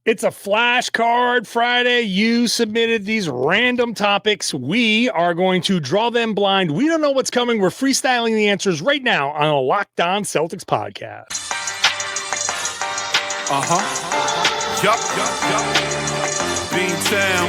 It's a Flashcard Friday. You submitted these random topics. We are going to draw them blind. We don't know what's coming. We're freestyling the answers right now on a Locked On Celtics podcast. Beantown,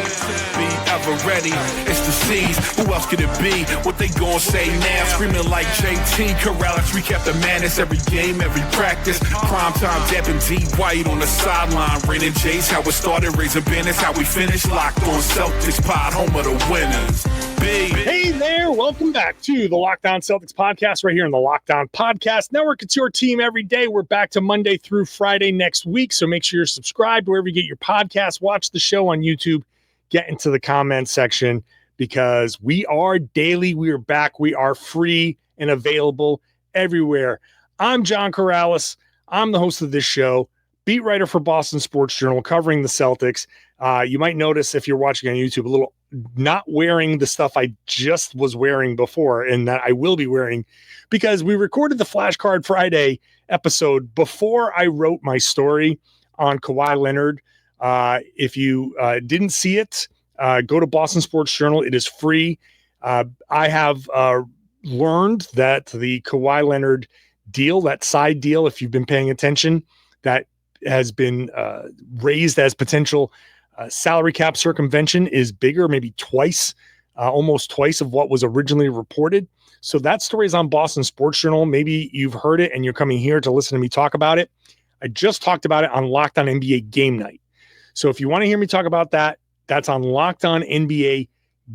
be ever ready. It's the C's. Who else could it be? What they gon' say now? Screaming like JT. Karalis, we kept the madness every game, every practice. Primetime Deb and D White on the sideline. Raining Jays, how it started, raising banners, how we finished. Locked on Celtics pod, home of the winners. Hey there, welcome back to the Locked On Celtics podcast right here on the Locked On Podcast Network. It's your team every day. We're back to Monday through Friday next week, so make sure you're subscribed wherever you get your podcasts. Watch the show on YouTube. Get into the comments section because we are daily. We are back. We are free and available everywhere. I'm John Karalis. I'm the host of this show, beat writer for Boston Sports Journal, covering the Celtics. You might notice if you're watching on YouTube a little not wearing the stuff I just was wearing before and that I will be wearing because we recorded the Flashcard Friday episode before I wrote my story on Kawhi Leonard. If you didn't see it, go to Boston Sports Journal. It is free. I have learned that the Kawhi Leonard deal, that side deal, if you've been paying attention, that has been raised as potential salary cap circumvention is bigger, maybe twice, almost twice of what was originally reported. So that story is on Boston Sports Journal. Maybe you've heard it and you're coming here to listen to me talk about it. I just talked about it on Locked On NBA Game Night. So if you want to hear me talk about that, that's on Locked On NBA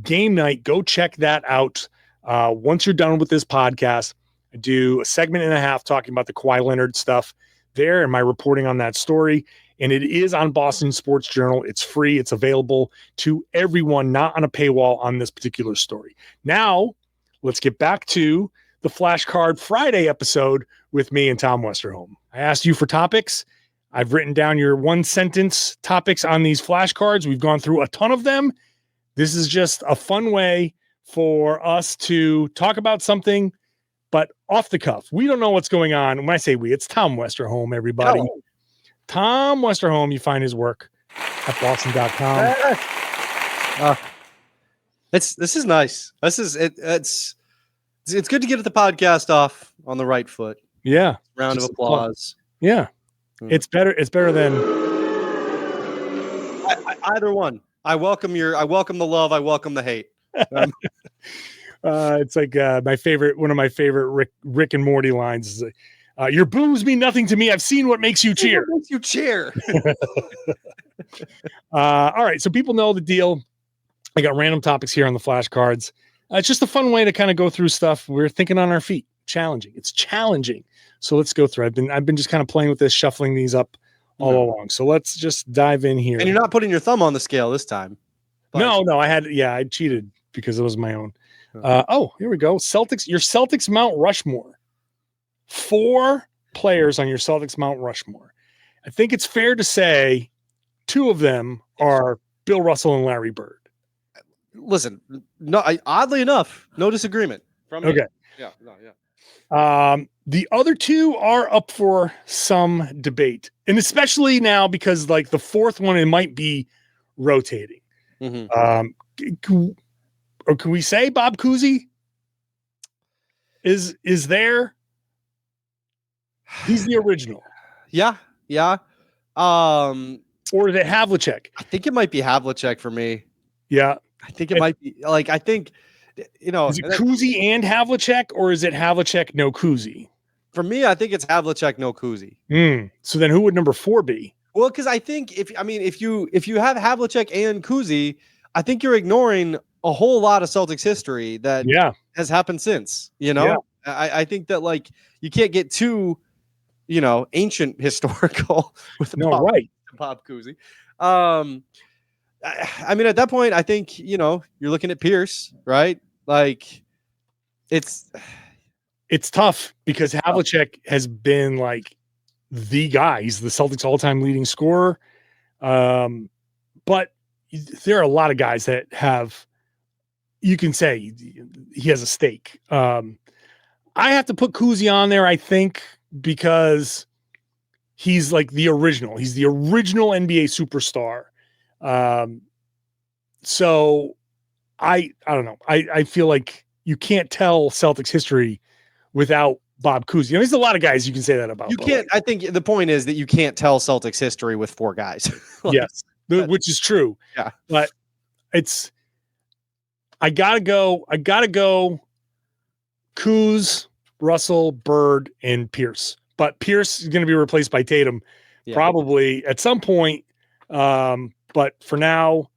Game Night. Go check that out. Once you're done with this podcast, I do a segment and a half talking about the Kawhi Leonard stuff there and my reporting on that story. And it is on Boston Sports Journal. It's free. It's available to everyone, not on a paywall on this particular story. Now, let's get back to the Flashcard Friday episode with me and Tom Westerholm. I asked you for topics. I've written down your one-sentence topics on these flashcards. We've gone through a ton of them. This is just a fun way for us to talk about something, but off the cuff. We don't know what's going on. When I say we, it's Tom Westerholm, everybody. Hello. Tom Westerholm, you find his work at boston.com. This is nice. It's good to get the podcast off on the right foot. Yeah. Round of applause. Yeah. It's better than either one. I welcome the love. I welcome the hate. It's like one of my favorite Rick and Morty lines is your boos mean nothing to me. I've seen what makes you cheer. What makes you cheer? All right. So people know the deal. I got random topics here on the flashcards. It's just a fun way to kind of go through stuff. We're thinking on our feet. Challenging. It's challenging. So let's go through. I've been just kind of playing with this, shuffling these up all along. So let's just dive in here. And you're not putting your thumb on the scale this time. No, I cheated because it was my own. Here we go. Your Celtics Mount Rushmore. 4 players on your Celtics Mount Rushmore. I think it's fair to say 2 of them are Bill Russell and Larry Bird. Listen, oddly enough, no disagreement from me. Okay. Yeah. The other 2 are up for some debate, and especially now because like the 4th one, it might be rotating. Mm-hmm. Can we say Bob Cousy is there? He's the original. Yeah. Or is it Havlicek? I think it might be Havlicek for me. Yeah. I think it might be is it Cousy and Havlicek, or is it Havlicek, no Cousy? For me, I think it's Havlicek, no Cousy. So then who would number 4 be? Well, because I think if you have Havlicek and Cousy, I think you're ignoring a whole lot of Celtics history that has happened since. I think that like you can't get too ancient historical with Bob Cousy. At that point, I think, you're looking at Pierce, right? Like it's tough because Havlicek has been like the guy. He's the Celtics all-time leading scorer. But there are a lot of guys that you can say he has a stake. I have to put Cousy on there, I think, because he's like the original. He's the original NBA superstar. So I don't know. I feel like you can't tell Celtics history without Bob Cousy. There's a lot of guys you can say that about. You can't. I think the point is that you can't tell Celtics history with 4 guys. Yes, which is true. Yeah, but I gotta go. Kuz, Russell, Bird, and Pierce. But Pierce is going to be replaced by Tatum probably at some point. But for now,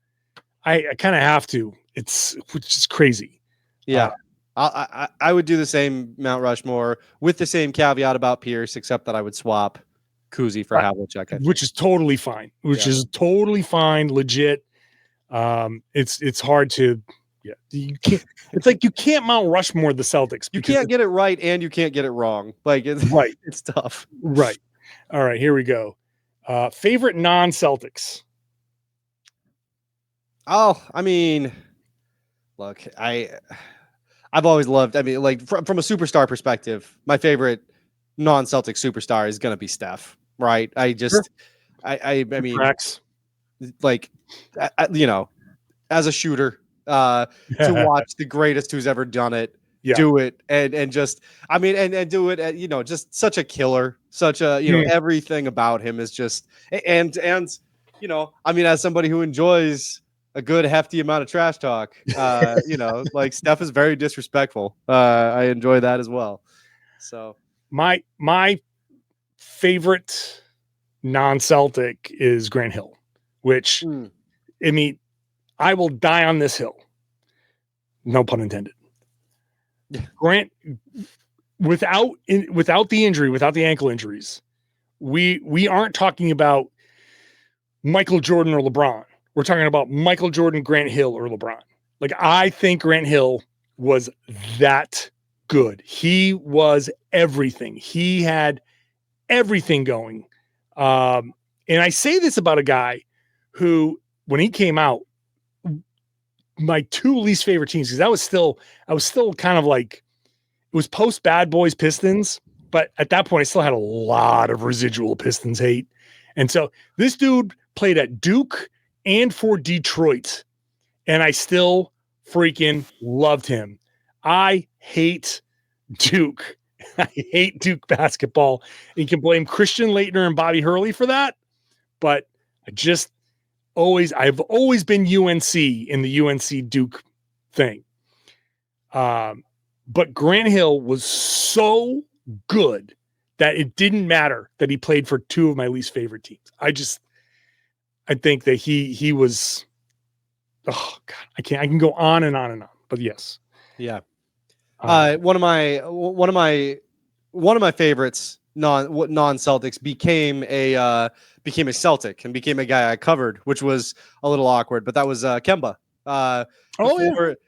I kind of have to. Which is crazy. Yeah. I would do the same Mount Rushmore with the same caveat about Pierce, except that I would swap Cousy for Havlicek. Which is totally fine. Legit. It's hard to you can't. It's like you can't Mount Rushmore the Celtics. You can't get it right and you can't get it wrong. Like it's right. It's tough. Right. All right. Here we go. Favorite non-Celtics. Oh, I mean, look, I've always loved. I mean, like from a superstar perspective, my favorite non-Celtic superstar is going to be Steph. Right. I mean, Cracks. Like, as a shooter. To watch the greatest who's ever done it do it and just and do it at, just such a killer, such a everything about him is just and as somebody who enjoys a good hefty amount of trash talk, like Steph is very disrespectful. I enjoy that as well. So my favorite non-Celtic is Grant Hill, which I mean, I will die on this hill. No pun intended. Grant, without the injury, without the ankle injuries, we aren't talking about Michael Jordan or LeBron. We're talking about Michael Jordan, Grant Hill, or LeBron. Like, I think Grant Hill was that good. He was everything. He had everything going. And I say this about a guy who, when he came out, my 2 least favorite teams, because I was still kind of like, it was post Bad Boys Pistons, but at that point I still had a lot of residual Pistons hate. And so this dude played at Duke and for Detroit, and I still freaking loved him. I hate Duke. I hate Duke basketball. You can blame Christian Laettner and Bobby Hurley for that, but I've always been UNC in the UNC Duke thing. But Grant Hill was so good that it didn't matter that he played for 2 of my least favorite teams. I think that he was, oh God, I can go on and on and on, but yes. Yeah. One of my favorites non-Celtics became a Celtic and became a guy I covered, which was a little awkward, but that was Kemba.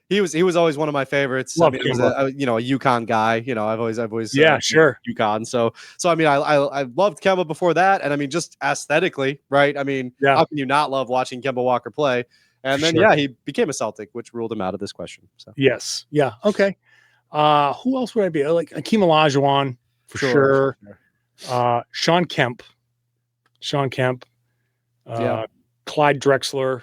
He was always one of my favorites. Love he was a UConn guy. I've always UConn. So I loved Kemba before that, and I mean, just aesthetically, right? I mean, how can you not love watching Kemba Walker play? And then he became a Celtic, which ruled him out of this question. So yes, yeah, okay. Who else would I be? Like Hakeem Olajuwon for sure. Sean Kemp. Clyde Drexler.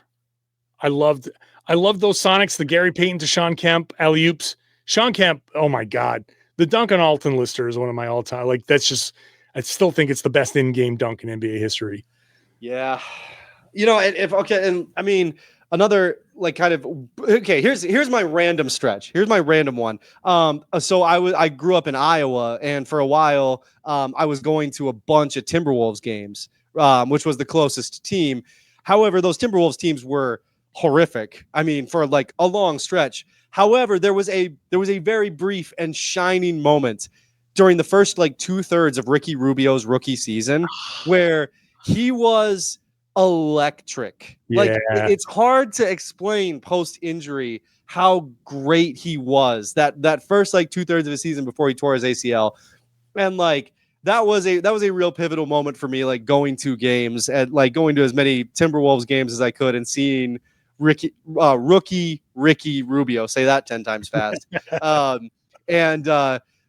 I loved those Sonics, the Gary Payton to Sean Kemp alley-oops. Sean Kemp, oh my God. The dunk on Alton Lister is one of my all-time. Like, that's just, I still think it's the best in-game dunk in NBA history. Yeah. And I mean, another here's my random stretch. Here's my random one. So I grew up in Iowa, and for a while, I was going to a bunch of Timberwolves games, which was the closest team. However, those Timberwolves teams were horrific. I mean, for like a long stretch. However, there was a very brief and shining moment during the first 2/3 of Ricky Rubio's rookie season where he was electric. Yeah. It's hard to explain post injury how great he was that first 2/3 of his season before he tore his ACL. And that was a real pivotal moment for me, going to games and going to as many Timberwolves games as I could and seeing rookie Ricky Rubio, say that 10 times fast.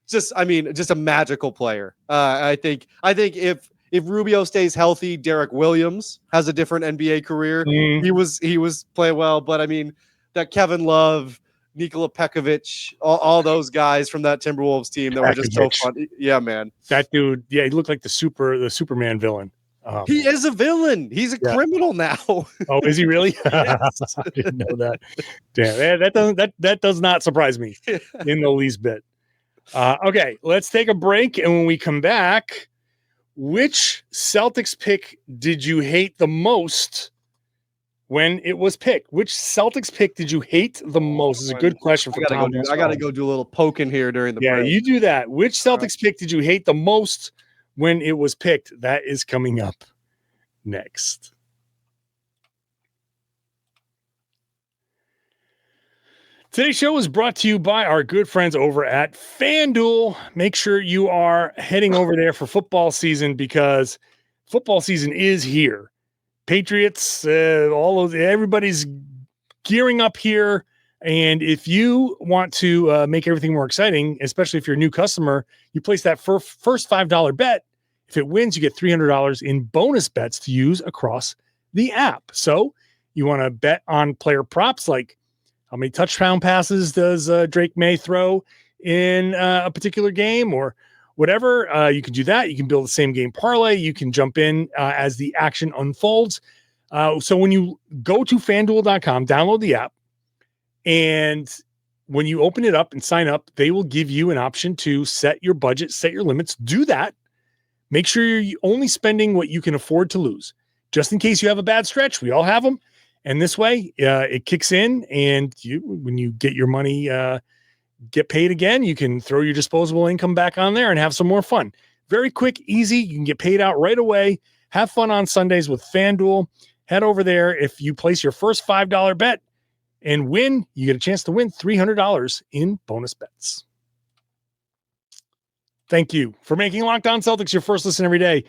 Just a magical player. I think if if Rubio stays healthy, Derek Williams has a different NBA career. He was playing well, but I mean that Kevin Love, Nikola Pekovic, all those guys from that Timberwolves team that were just so fun. Yeah, man. That dude, he looked like the Superman villain. He is a villain. He's a criminal now. Oh, is he really? Yes. I didn't know that. Damn, that does not surprise me in the least bit. Okay, let's take a break, and when we come back, which Celtics pick did you hate the most when it was picked? Which Celtics pick did you hate the most? Is a good question for Tom. I gotta go do a little poking here during the break. Yeah, you do that. Which Celtics pick did you hate the most when it was picked? That is coming up next. Today's show is brought to you by our good friends over at FanDuel. Make sure you are heading over there for football season because football season is here. Patriots, everybody's gearing up here. And if you want to make everything more exciting, especially if you're a new customer, you place that first $5 bet. If it wins, you get $300 in bonus bets to use across the app. So you want to bet on player props like how many touchdown passes does Drake May throw in a particular game or whatever. You can do that. You can build the same game parlay. You can jump in as the action unfolds. So when you go to fanduel.com, download the app, and when you open it up and sign up, they will give you an option to set your budget, set your limits. Do that. Make sure you're only spending what you can afford to lose, just in case you have a bad stretch. We all have them. And this way, it kicks in, and when you get your money, get paid again, you can throw your disposable income back on there and have some more fun. Very quick, easy. You can get paid out right away. Have fun on Sundays with FanDuel. Head over there. If you place your first $5 bet and win, you get a chance to win $300 in bonus bets. Thank you for making Locked On Celtics your first listen every day.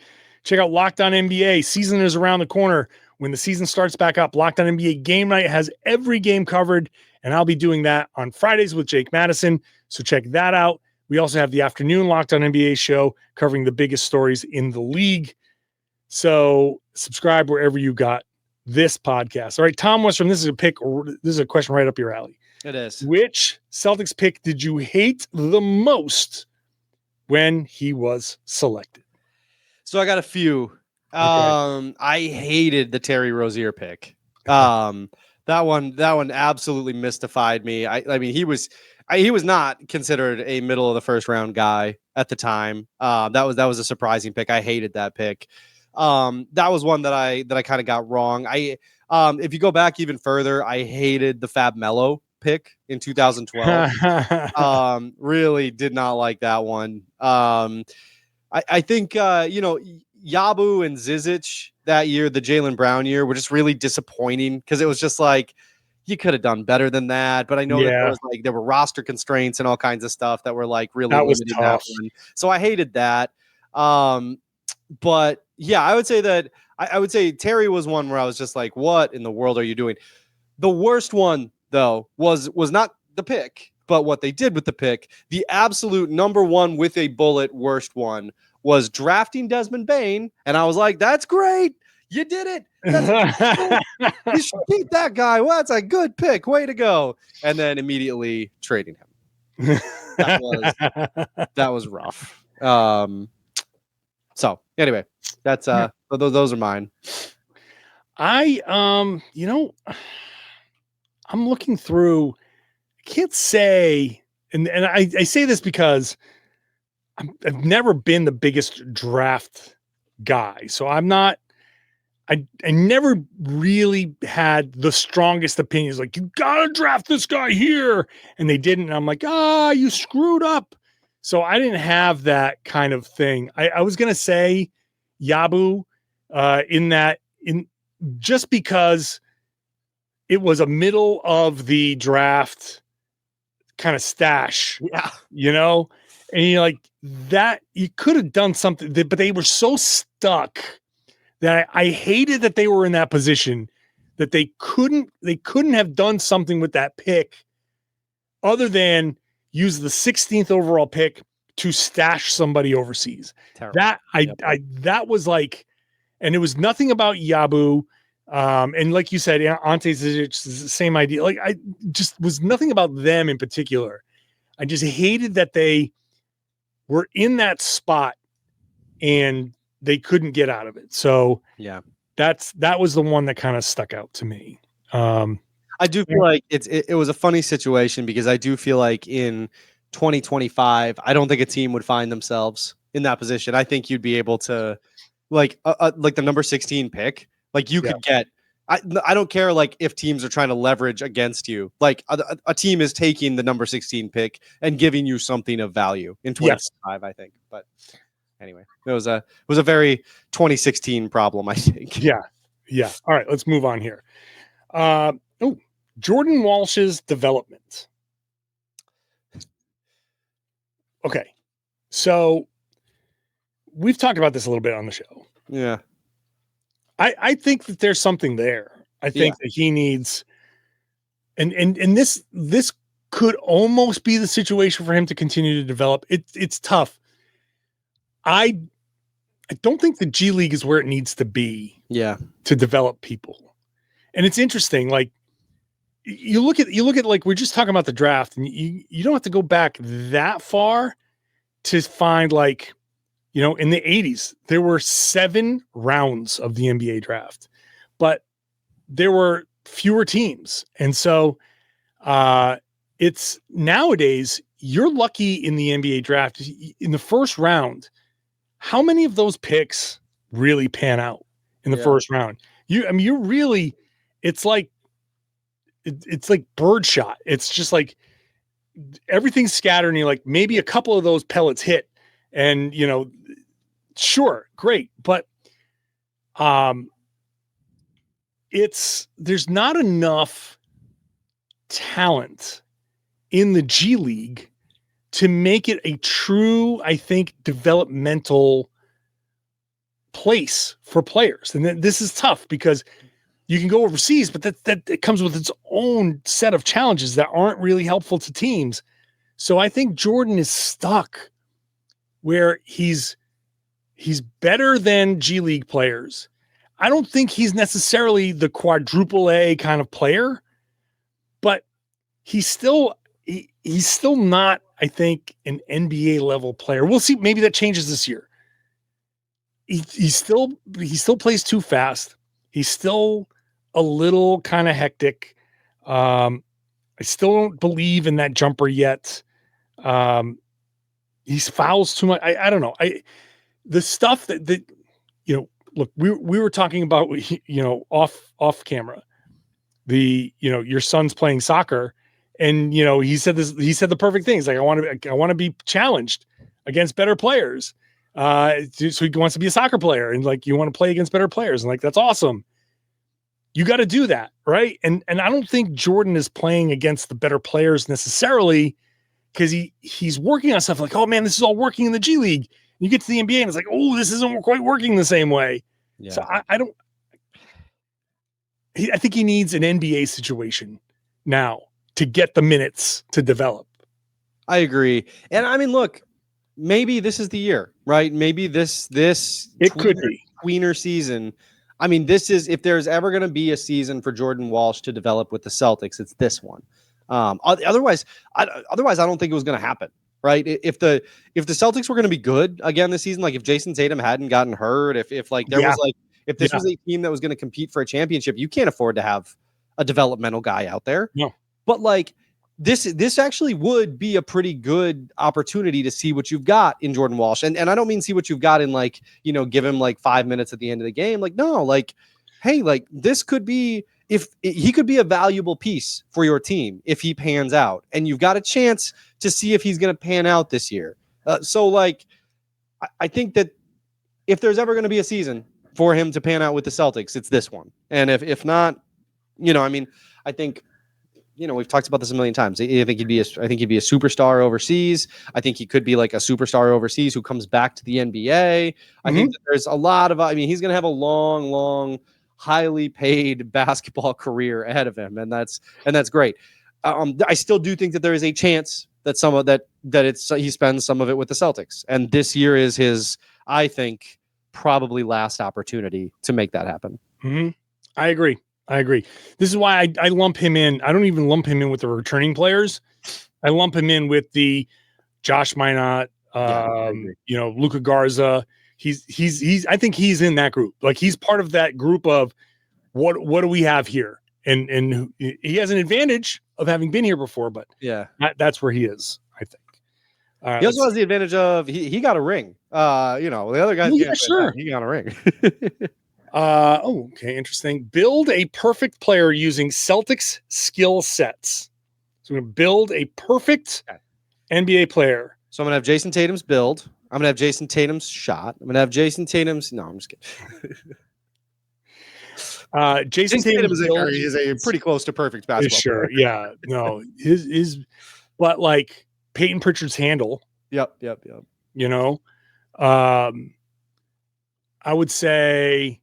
Check out Locked On NBA. Season is around the corner. When the season starts back up, Locked On NBA Game Night has every game covered, and I'll be doing that on Fridays with Jake Madison, so check that out. We also have the afternoon Locked On NBA show covering the biggest stories in the league, so subscribe wherever you got this podcast. All right, Tom Westrom, this is a question right up your alley. It is. Which Celtics pick did you hate the most when he was selected? So I got a few. Okay. I hated the Terry Rozier pick. That one absolutely mystified me. I mean, he was not considered a middle of the first round guy at the time. That was a surprising pick. I hated that pick. That was one that I kind of got wrong. If you go back even further, I hated the Fab Melo pick in 2012. Really did not like that one. I think Yabu and Zizic that year, the Jaylen Brown year, were just really disappointing because it was just like you could have done better than that. But I know that there were roster constraints and all kinds of stuff that were like really limiting that one. So I hated that. But yeah, I would say that I would say Terry was one where I was just like, what in the world are you doing? The worst one though was not the pick, but what they did with the pick. The absolute number one with a bullet worst one was drafting Desmond Bane, and I was like, that's great. You did it. You should beat that guy. Well, that's a good pick. Way to go. And then immediately trading him. That was rough. So anyway, that's those are mine. I'm looking through. I can't say, and I say this because I've never been the biggest draft guy, so I'm not. I never really had the strongest opinions. Like, you gotta draft this guy here, and they didn't. And I'm like, you screwed up. So I didn't have that kind of thing. I was gonna say Yabu, in just because it was a middle of the draft kind of stash. Yeah, and you're like that. You could have done something, but they were so stuck that I hated that they were in that position, that they couldn't have done something with that pick other than use the 16th overall pick, to stash somebody overseas. Terrible. That was like, and it was nothing about Yabu. And like you said, Ante Zizic is the same idea. Like, I just was nothing about them in particular. I just hated that they were in that spot and they couldn't get out of it. So yeah, that was the one that kind of stuck out to me. I do feel like it was a funny situation because I do feel like in 2025, I don't think a team would find themselves in that position. I think you'd be able to like the number 16 pick. Like you could get, I don't care like if teams are trying to leverage against you. Like a team is taking the number 16 pick and giving you something of value in 2025, I think. But anyway, it was a very 2016 problem, I think. Yeah. All right, let's move on here. Jordan Walsh's development. Okay. So we've talked about this a little bit on the show. Yeah. I think that there's something there. I think that he needs, and this could almost be the situation for him to continue to develop. It's tough. I don't think the G League is where it needs to be. Yeah. To develop people. And it's interesting. Like you look at like, we're just talking about the draft, and you don't have to go back that far to find like, in the 80s, there were 7 rounds of the NBA draft, but there were fewer teams. And so it's nowadays, you're lucky in the NBA draft in the first round. How many of those picks really pan out in the first round? You're really, it's like birdshot. It's just like everything's scattered and you're like, maybe a couple of those pellets hit and, sure, great. But there's not enough talent in the G League to make it a true, I think, developmental place for players. And this is tough because you can go overseas, but that it comes with its own set of challenges that aren't really helpful to teams. So I think Jordan is stuck where he's better than G League players. I don't think he's necessarily the quadruple A kind of player, but he's still not, I think, an NBA level player. We'll see. Maybe that changes this year. He still plays too fast. He's still a little kind of hectic. I still don't believe in that jumper yet. He fouls too much. I don't know. The stuff that look, we were talking about, off camera, your son's playing soccer, and he said the perfect things. Like, I want to be challenged against better players. So he wants to be a soccer player, and like, you want to play against better players, and like, that's awesome. You got to do that, right? And I don't think Jordan is playing against the better players necessarily, because he's working on stuff like, oh man, this is all working in the G League. You get to the NBA and it's like, oh, this isn't quite working the same way. Yeah. So I think he needs an NBA situation now to get the minutes to develop. I agree. And I mean, look, maybe this is the year, right? Maybe this could be tweener season. I mean, this is, if there's ever going to be a season for Jordan Walsh to develop with the Celtics, it's this one. Otherwise, I don't think it was going to happen. Right. If the Celtics were going to be good again this season, like if Jayson Tatum hadn't gotten hurt, if this was a team that was going to compete for a championship, you can't afford to have a developmental guy out there. No. But like this actually would be a pretty good opportunity to see what you've got in Jordan Walsh. And I don't mean see what you've got in like, give him like 5 minutes at the end of the game. Like, no, like, hey, like this could be, if he could be a valuable piece for your team if he pans out, and you've got a chance to see if he's going to pan out this year. So like, I think that if there's ever going to be a season for him to pan out with the Celtics, it's this one. And if not, I think, we've talked about this a million times. I think he'd be a superstar overseas. I think he could be like a superstar overseas who comes back to the NBA. I think that there's a lot of, he's going to have a long, highly paid basketball career ahead of him. And that's great. I still do think that there is a chance he spends some of it with the Celtics, and this year is his, I think, probably last opportunity to make that happen. Mm-hmm. I agree. This is why I lump him in. I don't even lump him in with the returning players. I lump him in with the Josh Minot, Luka Garza. He's. I think he's in that group. Like, he's part of that group of what do we have here? And he has an advantage of having been here before, but that's where he is, I think. He also has the advantage of he got a ring. The other guys, he got a ring. Okay, interesting. Build a perfect player using Celtics skill sets. So we're going to build a perfect NBA player. So I'm going to have Jayson Tatum's build. I'm going to have Jayson Tatum's shot. I'm going to have Jayson Tatum's. No, I'm just kidding. Jayson Tatum is a pretty close to perfect basketball player. Yeah. No, his but like Peyton Pritchard's handle. Yep. I would say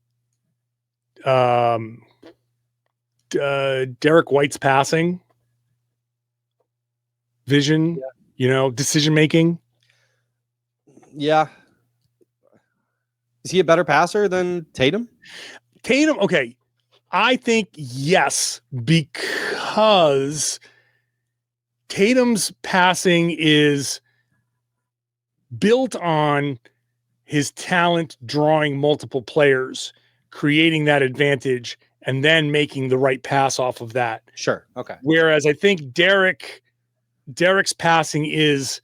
Derek White's passing vision, decision making. Yeah. Is he a better passer than Tatum? Okay. I think yes, because Tatum's passing is built on his talent drawing multiple players, creating that advantage, and then making the right pass off of that. Sure. Okay. Whereas I think Derek's passing is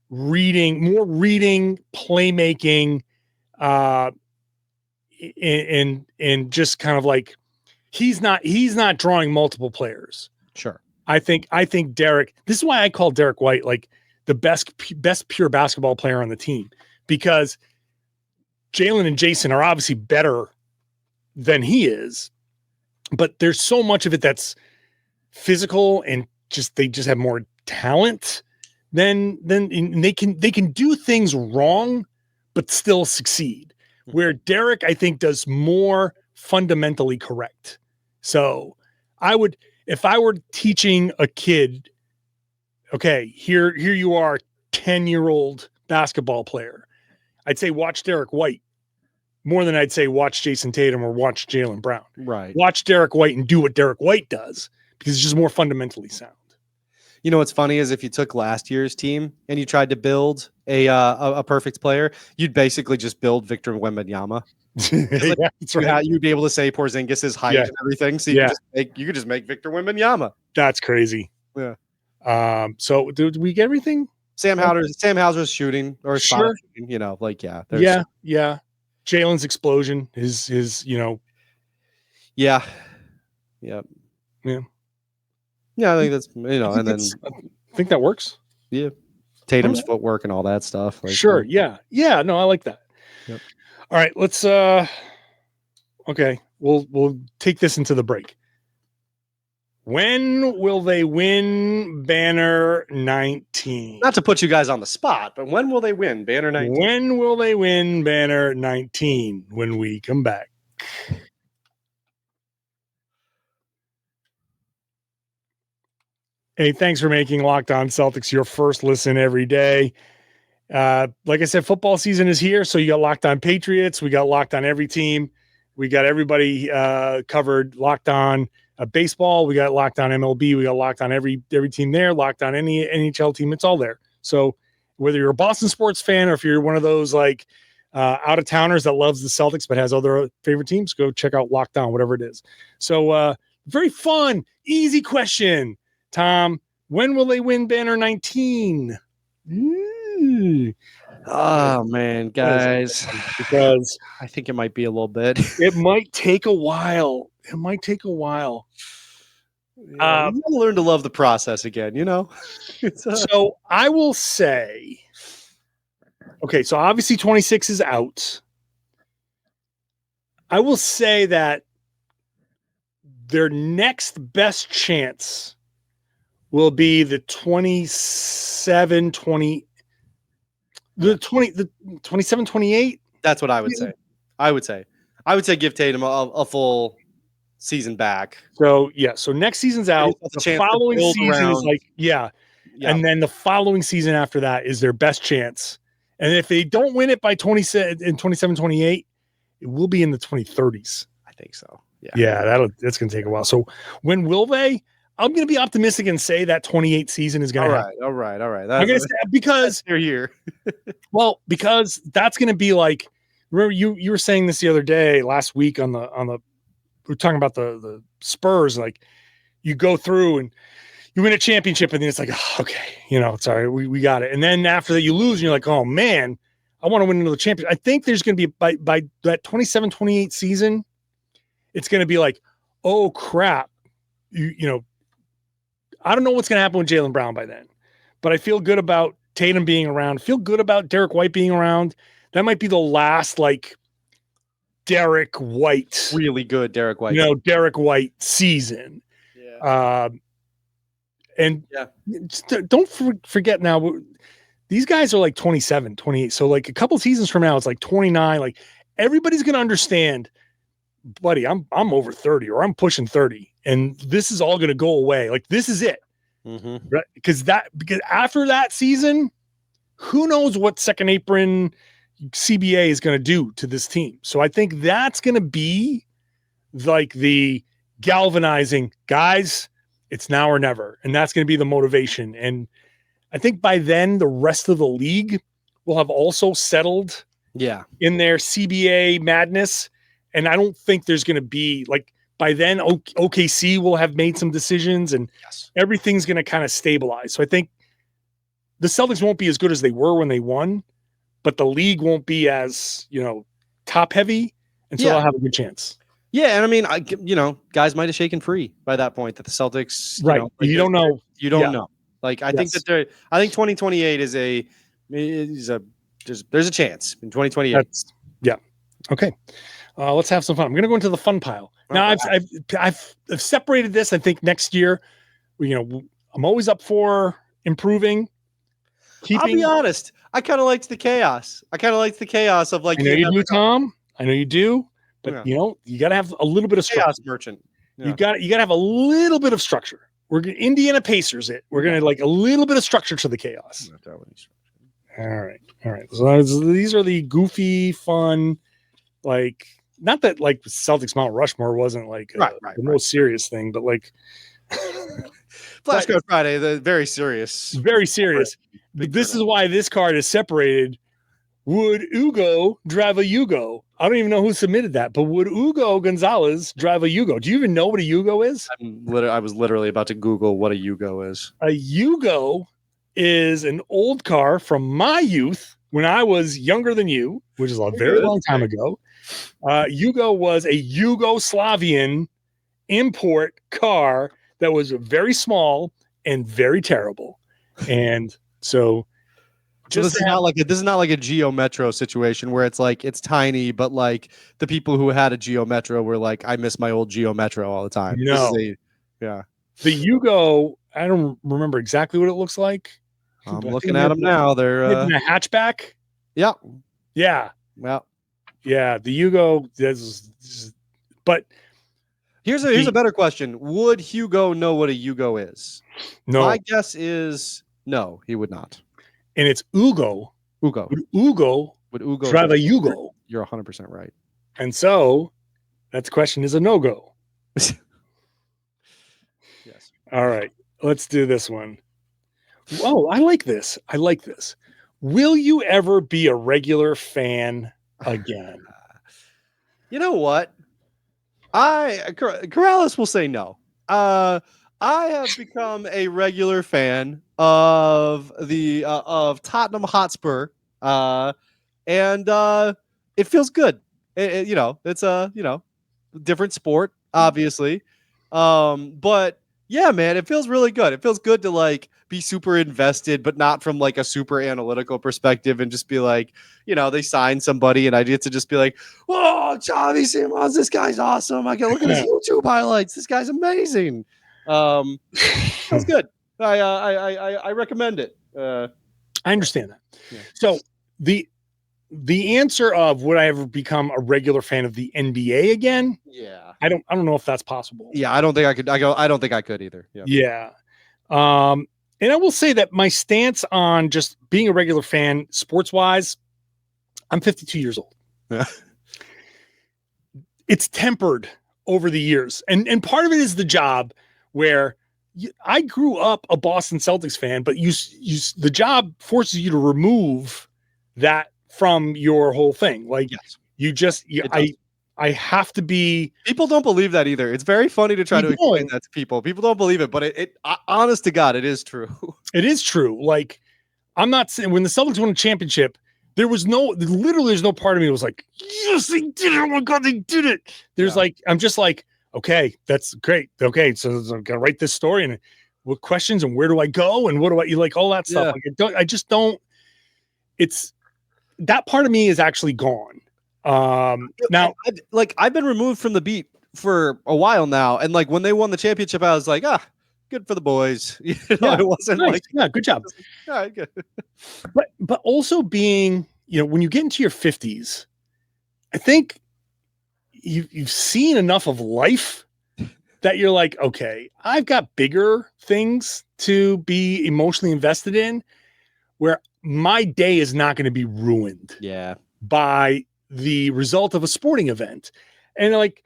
reading, playmaking, and just kind of like he's not drawing multiple players. Sure. I think Derek, this is why I call Derek White like the best pure basketball player on the team, because Jaylen and Jayson are obviously better than he is, but there's so much of it that's physical and they just have more talent than they can do things wrong but still succeed. Where Derek, I think, does more fundamentally correct. So if I were teaching a kid, okay, here you are, 10-year-old basketball player, I'd say watch Derek White more than I'd say watch Jayson Tatum or watch Jaylen Brown. Right. Watch Derek White and do what Derek White does, because it's just more fundamentally sound. You know what's funny is if you took last year's team and you tried to build a perfect player, you'd basically just build Victor Wembanyama. That's right. You'd be able to say Porzingis' height and everything, so you could just make Victor Wembanyama. That's crazy. Yeah. So did we get everything? Sam Hauser's shooting or sure. Shooting, yeah. Jaylen's explosion, his Yeah. Yeah, I think that's and then I think that works. Yeah, Tatum's footwork and all that stuff. Sure. Yeah. No, I like that. Yep. All right, let's. Okay, we'll take this into the break. When will they win Banner 19? Not to put you guys on the spot, but when will they win Banner 19? When will they win Banner 19? When we come back. Hey, thanks for making Locked On Celtics your first listen every day. Like I said, football season is here, so you got Locked On Patriots. We got Locked On every team. We got everybody covered. Locked On baseball. We got Locked On MLB. We got Locked On every team there. Locked On any NHL team. It's all there. So whether you're a Boston sports fan or if you're one of those like out of towners that loves the Celtics but has other favorite teams, go check out Locked On, whatever it is. So very fun, easy question. Tom, when will they win Banner 19? Oh, man, guys. Because I think it might be a little bit. It might take a while. Yeah, you gotta learn to love the process again, So I will say, okay, so obviously 26 is out. I will say that their next best chance will be the 27, 28. That's what I would say. I would say give Tatum a full season back. So, so next season's out. The following season is And then the following season after that is their best chance. And if they don't win it by 27, 28, it will be in the 2030s. I think so. Yeah, that's going to take a while. So when will they? I'm going to be optimistic and say that 28 season is going to happen. All right. I'm going to say because they're here. Well, because that's going to be like, remember you were saying this the other day, last week on the we were talking about the Spurs, like you go through and you win a championship and then it's like, oh, okay, sorry, we got it. And then after that you lose and you're like, oh man, I want to win another championship. I think there's going to be by that 27, 28 season, it's going to be like, oh crap, I don't know what's going to happen with Jaylen Brown by then, but I feel good about Tatum being around. Feel good about Derek White being around. That might be the last like Derek White, really good Derek White, Derek White season. Yeah. Don't forget now, these guys are like 27, 28. So like a couple seasons from now, it's like 29. Like everybody's going to understand, buddy, I'm over 30 or I'm pushing 30 and this is all going to go away. Like this is it. Mm-hmm. Right? Because after that season, who knows what second apron CBA is going to do to this team. So I think that's going to be like the galvanizing guys. It's now or never. And that's going to be the motivation. And I think by then the rest of the league will have also settled in their CBA madness. And I don't think there's going to be like by then OKC will have made some decisions and everything's going to kind of stabilize. So I think the Celtics won't be as good as they were when they won, but the league won't be as, top heavy. And so they'll have a good chance. Yeah. And I mean, guys might've shaken free by that point that the Celtics, right. You don't know. You don't know. Like, I think that I think 2028 there's a chance in 2028. Okay. Let's have some fun. I'm going to go into the fun pile. Now I've separated this. I think next year, I'm always up for improving. I'll be honest. I kind of liked the chaos. Of like, I know you do, Tom. I know you do, but you got to have a little bit of structure. Chaos merchant. Yeah. You got to have a little bit of structure. We're going to Indiana Pacers it. We're going to like a little bit of structure to the chaos. All right. So these are the goofy, fun, like, not that like Celtics Mount Rushmore wasn't like the most serious thing, but like Flashcard Friday, the very serious. But this is why this card is separated. Would Ugo drive a Yugo? I don't even know who submitted that, but would Ugo Gonzalez drive a Yugo? Do you even know what a Yugo is? I was literally about to Google what a Yugo is. A Yugo is an old car from my youth when I was younger than you, which is a very long time ago. Yugo was a Yugoslavian import car that was very small and very terrible. And so this is not like a Geo Metro situation where it's like it's tiny, but like the people who had a Geo Metro were like, I miss my old Geo Metro all the time. No. The Yugo, I don't remember exactly what it looks like. I'm looking at them now. They're in a hatchback. Yeah. Yeah, the Yugo but here's a better question. Would Hugo know what a Yugo is? No. My guess is no, he would not. And it's Ugo. Would Ugo drive a Yugo? You're 100% right. And so that question is a no-go. Yes. All right, let's do this one. Oh, I like this. Will you ever be a regular fan again? You know what? Karalis will say no. I have become a regular fan of the of Tottenham Hotspur, and it feels good. It's a different sport, obviously, but yeah, man, it feels really good. It feels good to like be super invested, but not from like a super analytical perspective, and just be like, they sign somebody, and I get to just be like, "Oh, Xavi Simons, this guy's awesome! I can look at his YouTube highlights. This guy's amazing." Feels good. I recommend it. I understand that. Yeah. So the answer of would I ever become a regular fan of the NBA again? Yeah, I don't know if that's possible. Yeah, I don't think I could. I don't think I could either. Yeah. And I will say that my stance on just being a regular fan, sports wise, I'm 52 years old. Yeah. It's tempered over the years. And part of it is the job where I grew up a Boston Celtics fan, but the job forces you to remove that from your whole thing. Like I have to be. People don't believe that either. It's very funny to try to explain that to people. People don't believe it, but it honest to God, it is true. It is true. Like, I'm not saying when the Celtics won a championship, there's no part of me that was like, yes, they did it. Oh my God, they did it. I'm just like, okay, that's great. Okay, so I'm gonna write this story and what questions and where do I go and what do I like all that stuff. Yeah. Like I just don't. It's that part of me is actually gone. Now, I've been removed from the beat for a while now, and like when they won the championship, I was like, good for the boys. It wasn't nice. Good job. All right, good. But also being, when you get into your 50s, I think you've seen enough of life that you're like, okay, I've got bigger things to be emotionally invested in, where my day is not going to be ruined. By the result of a sporting event. And like,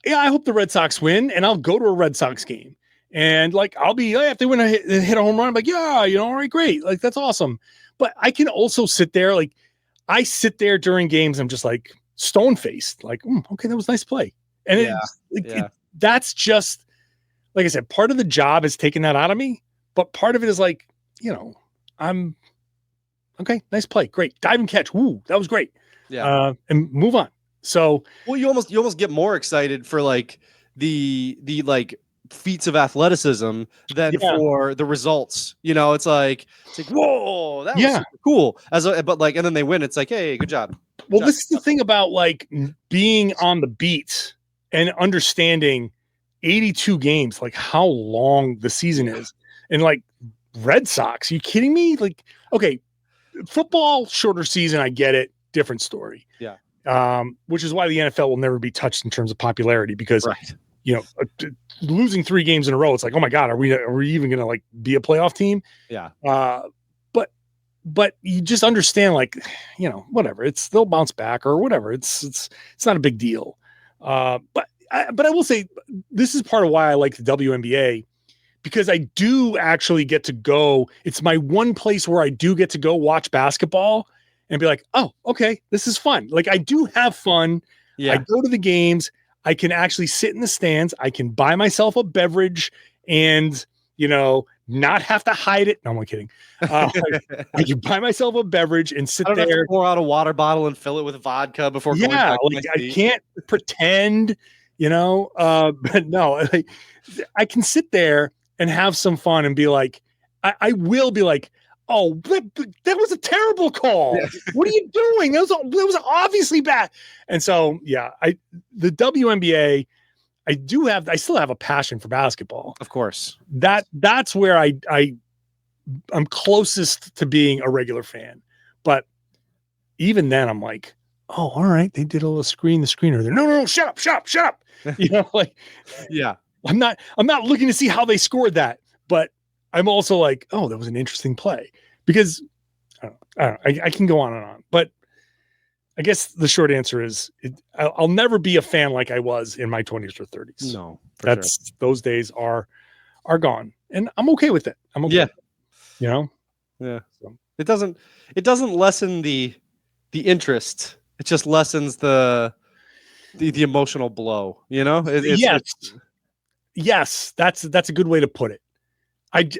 I hope the Red Sox win and I'll go to a Red Sox game. And like, I'll be, if they win hit a home run, I'm like, all right, great. Like, that's awesome. But I can also sit there. Like I sit there during games. I'm just like stone faced, like, okay, that was a nice play. And that's just, like I said, part of the job is taking that out of me, but part of it is like, I'm okay. Nice play. Great. Dive and catch. Woo. That was great. Yeah. And move on. So, well, you almost get more excited for like the like feats of athleticism than for the results. It's like whoa, that was super cool. And then they win. It's like, hey, good job. Well, this is the thing about like being on the beat and understanding 82 games, like how long the season is, and like Red Sox. Are you kidding me? Like, okay, football shorter season. I get it. Different story. Which is why the NFL will never be touched in terms of popularity because, losing 3 games in a row, it's like, oh my God, are we even going to like be a playoff team? Yeah. But you just understand, like, whatever, they'll bounce back or whatever. It's not a big deal. But I will say this is part of why I like the WNBA, because I do actually get to go. It's my one place where I do get to go watch basketball and be like, oh, okay, this is fun. Like I do have fun. I go to the games. I can actually sit in the stands. I can buy myself a beverage and, not have to hide it. No, I'm kidding. I can buy myself a beverage and sit there. Have to pour out a water bottle and fill it with vodka before going back to my seat. I can't pretend, but no, I can sit there and have some fun and be like, I will be like, oh, that was a terrible call. What are you doing? That was obviously bad. And so, the WNBA, I still have a passion for basketball. Of course. That's where I'm closest to being a regular fan. But even then I'm like, oh, all right. They did a little the screener there. No, shut up. I'm not looking to see how they scored that, but I'm also like, oh, that was an interesting play because I can go on and on, but I guess the short answer is I'll never be a fan like I was in my 20s or 30s. No, those days are gone, and I'm okay with it. I'm okay. Yeah. So. It doesn't lessen the interest. It just lessens the emotional blow. Yes, that's a good way to put it. I'm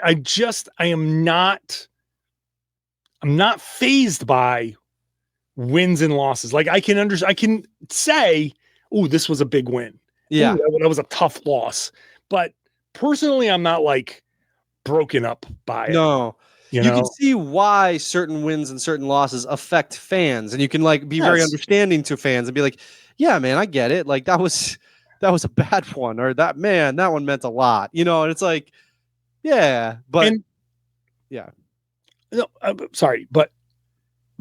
not fazed by wins and losses. Like I can say, oh, this was a big win. Yeah. Ooh, that was a tough loss. But personally, I'm not like broken up by it. No. You can see why certain wins and certain losses affect fans, and you can like be very understanding to fans and be like, yeah, man, I get it. Like that was a bad one, or that one meant a lot, and it's like, no, I'm sorry, but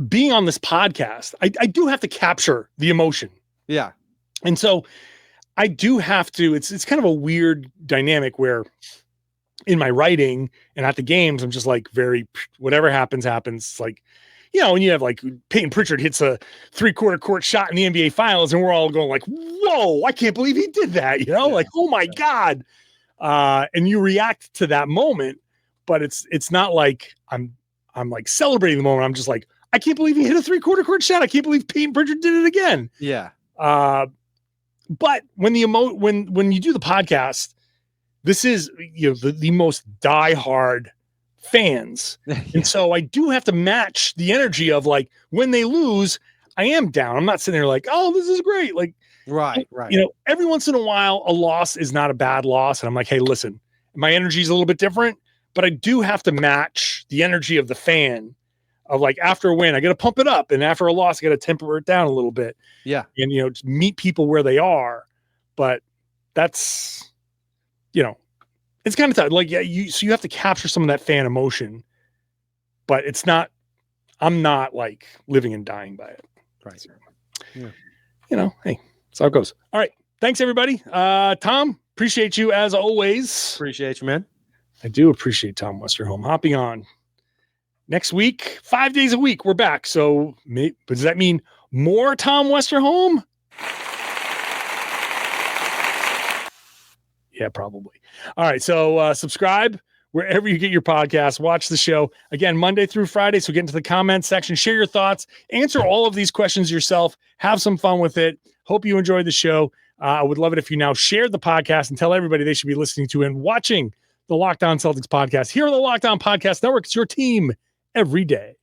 being on this podcast, I do have to capture the emotion. Yeah. And so I do have to, it's kind of a weird dynamic where in my writing and at the games, I'm just like whatever happens. It's like, when you have like Peyton Pritchard hits a 3/4 court shot in the NBA finals and we're all going like, whoa, I can't believe he did that. Like, oh my God. And you react to that moment, but it's not like I'm like celebrating the moment. I'm just like, I can't believe he hit a 3/4 court shot. I can't believe Peyton Pritchard did it again. Yeah. But when when you do the podcast, this is the most diehard fans. And so I do have to match the energy of like when they lose, I am down. I'm not sitting there like, oh, this is great. Like, right. Every once in a while, a loss is not a bad loss. And I'm like, hey, listen, my energy is a little bit different, but I do have to match the energy of the fan of like after a win, I got to pump it up. And after a loss, I got to temper it down a little bit. Yeah. And, just meet people where they are. But that's, it's kind of tough. Like, so you have to capture some of that fan emotion, but I'm not like living and dying by it. Right. So, hey, that's how it goes. All right. Thanks everybody. Tom, appreciate you as always. Appreciate you, man. I do appreciate Tom Westerholm hopping on next week, 5 days a week. We're back. So but does that mean more Tom Westerholm? Yeah, probably. All right. So subscribe wherever you get your podcast. Watch the show again, Monday through Friday. So get into the comments section, share your thoughts, answer all of these questions yourself, have some fun with it. Hope you enjoyed the show. I would love it if you now shared the podcast and tell everybody they should be listening to and watching the Locked On Celtics podcast here on the Locked On Podcast Network. It's your team every day.